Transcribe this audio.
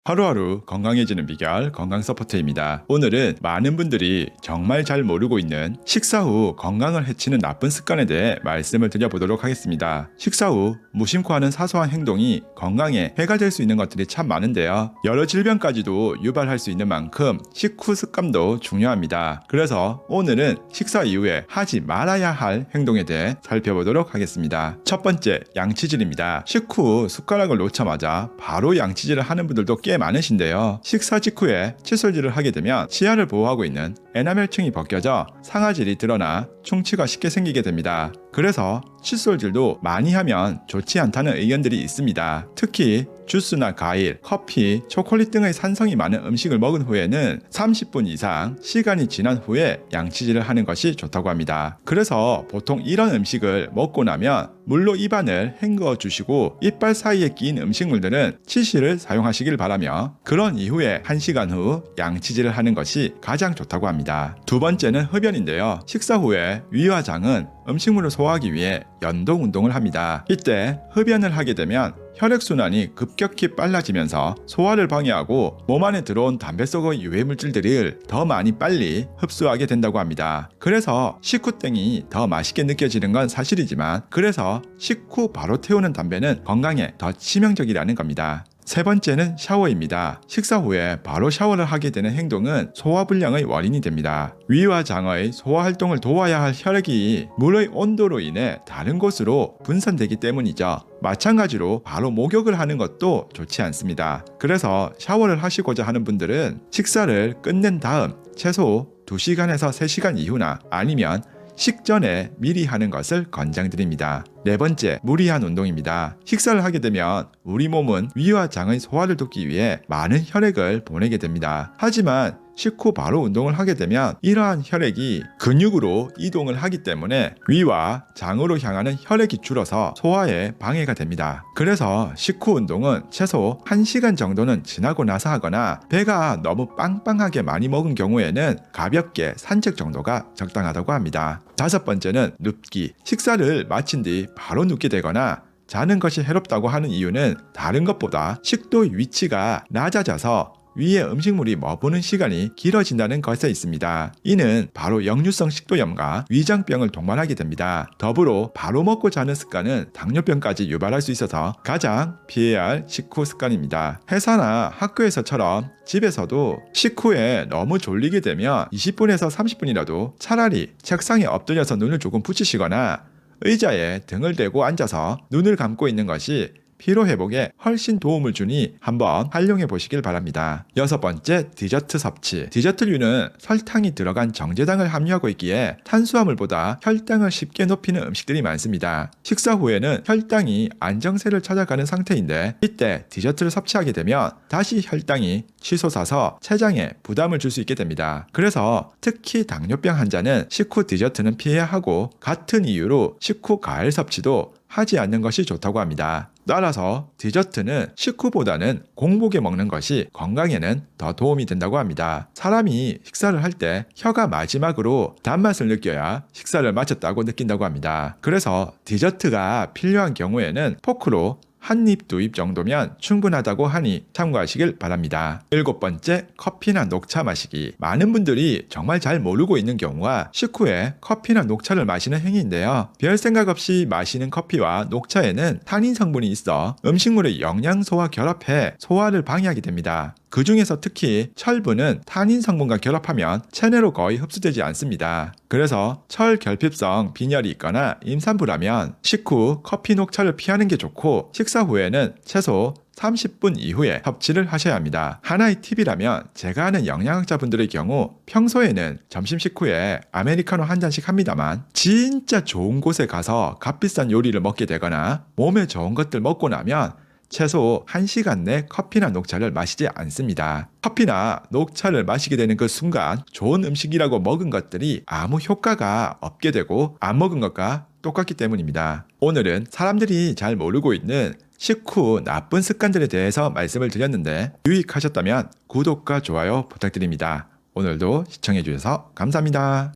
하루하루 건강해지는 비결 건강 서포터입니다. 오늘은 많은 분들이 정말 잘 모르고 있는 식사 후 건강을 해치는 나쁜 습관에 대해 말씀을 드려보도록 하겠습니다. 식사 후 무심코 하는 사소한 행동이 건강에 해가 될 수 있는 것들이 참 많은데요. 여러 질병까지도 유발할 수 있는 만큼 식후 습관도 중요합니다. 그래서 오늘은 식사 이후에 하지 말아야 할 행동에 대해 살펴보도록 하겠습니다. 첫 번째, 양치질입니다. 식후 숟가락을 놓자마자 바로 양치질을 하는 분들도 꽤 많으신데요. 식사 직후에 칫솔질을 하게 되면 치아를 보호하고 있는 에나멜층이 벗겨져 상아질이 드러나 충치가 쉽게 생기게 됩니다. 그래서 칫솔질도 많이 하면 좋지 않다는 의견들이 있습니다. 특히 주스나 과일, 커피, 초콜릿 등의 산성이 많은 음식을 먹은 후에는 30분 이상 시간이 지난 후에 양치질을 하는 것이 좋다고 합니다. 그래서 보통 이런 음식을 먹고 나면 물로 입안을 헹궈 주시고 이빨 사이에 끼인 음식물들은 치실을 사용하시길 바라며 그런 이후에 1시간 후 양치질을 하는 것이 가장 좋다고 합니다. 두 번째는 흡연인데요. 식사 후에 위와 장은 음식물을 소화하기 위해 연동 운동을 합니다. 이때 흡연을 하게 되면 혈액순환이 급격히 빨라지면서 소화를 방해하고 몸 안에 들어온 담배 속의 유해 물질들을 더 많이 빨리 흡수하게 된다고 합니다. 그래서 식후땡이 더 맛있게 느껴지는 건 사실이지만 그래서 식후 바로 태우는 담배는 건강에 더 치명적이라는 겁니다. 세 번째는 샤워입니다. 식사 후에 바로 샤워를 하게 되는 행동은 소화불량의 원인이 됩니다. 위와 장의 소화 활동을 도와야 할 혈액이 물의 온도로 인해 다른 곳으로 분산되기 때문이죠. 마찬가지로 바로 목욕을 하는 것도 좋지 않습니다. 그래서 샤워를 하시고자 하는 분들은 식사를 끝낸 다음 최소 2시간에서 3시간 이후나 아니면 식전에 미리 하는 것을 권장드립니다. 네 번째, 무리한 운동입니다. 식사를 하게 되면 우리 몸은 위와 장의 소화를 돕기 위해 많은 혈액을 보내게 됩니다. 하지만 식후 바로 운동을 하게 되면 이러한 혈액이 근육으로 이동을 하기 때문에 위와 장으로 향하는 혈액이 줄어서 소화에 방해가 됩니다. 그래서 식후 운동은 최소 1시간 정도는 지나고 나서 하거나 배가 너무 빵빵하게 많이 먹은 경우에는 가볍게 산책 정도가 적당하다고 합니다. 다섯 번째는 눕기. 식사를 마친 뒤 바로 눕게 되거나 자는 것이 해롭다고 하는 이유는 다른 것보다 식도의 위치가 낮아져서 위에 음식물이 머무는 시간이 길어진다는 것에 있습니다. 이는 바로 역류성 식도염과 위장병을 동반하게 됩니다. 더불어 바로 먹고 자는 습관은 당뇨병까지 유발할 수 있어서 가장 피해야 할 식후 습관입니다. 회사나 학교에서처럼 집에서도 식후에 너무 졸리게 되면 20분에서 30분이라도 차라리 책상에 엎드려서 눈을 조금 붙이시거나 의자에 등을 대고 앉아서 눈을 감고 있는 것이 피로 회복에 훨씬 도움을 주니 한번 활용해 보시길 바랍니다. 여섯 번째, 디저트 섭취. 디저트류는 설탕이 들어간 정제당을 함유하고 있기에 탄수화물보다 혈당을 쉽게 높이는 음식들이 많습니다. 식사 후에는 혈당이 안정세를 찾아가는 상태인데 이때 디저트를 섭취하게 되면 다시 혈당이 치솟아서 췌장에 부담을 줄 수 있게 됩니다. 그래서 특히 당뇨병 환자는 식후 디저트는 피해야 하고 같은 이유로 식후 과일 섭취도 하지 않는 것이 좋다고 합니다. 따라서 디저트는 식후보다는 공복에 먹는 것이 건강에는 더 도움이 된다고 합니다. 사람이 식사를 할 때 혀가 마지막으로 단맛을 느껴야 식사를 마쳤다고 느낀다고 합니다. 그래서 디저트가 필요한 경우에는 포크로 한 입, 2입 정도면 충분하다고 하니 참고하시길 바랍니다. 일곱 번째, 커피나 녹차 마시기. 많은 분들이 정말 잘 모르고 있는 경우가 식후에 커피나 녹차를 마시는 행위인데요. 별 생각 없이 마시는 커피와 녹차에는 타닌 성분이 있어 음식물의 영양소와 결합해 소화를 방해하게 됩니다. 그 중에서 특히 철분은 타닌 성분과 결합하면 체내로 거의 흡수되지 않습니다. 그래서 철 결핍성 빈혈이 있거나 임산부라면 식후 커피 녹차를 피하는 게 좋고 식사 후에는 최소 30분 이후에 섭취를 하셔야 합니다. 하나의 팁이라면 제가 아는 영양학자분들의 경우 평소에는 점심 식후에 아메리카노 한 잔씩 합니다만 진짜 좋은 곳에 가서 값비싼 요리를 먹게 되거나 몸에 좋은 것들 먹고 나면 최소 1시간 내 커피나 녹차를 마시지 않습니다. 커피나 녹차를 마시게 되는 그 순간 좋은 음식이라고 먹은 것들이 아무 효과가 없게 되고 안 먹은 것과 똑같기 때문입니다. 오늘은 사람들이 잘 모르고 있는 식후 나쁜 습관들에 대해서 말씀을 드렸는데 유익하셨다면 구독과 좋아요 부탁드립니다. 오늘도 시청해주셔서 감사합니다.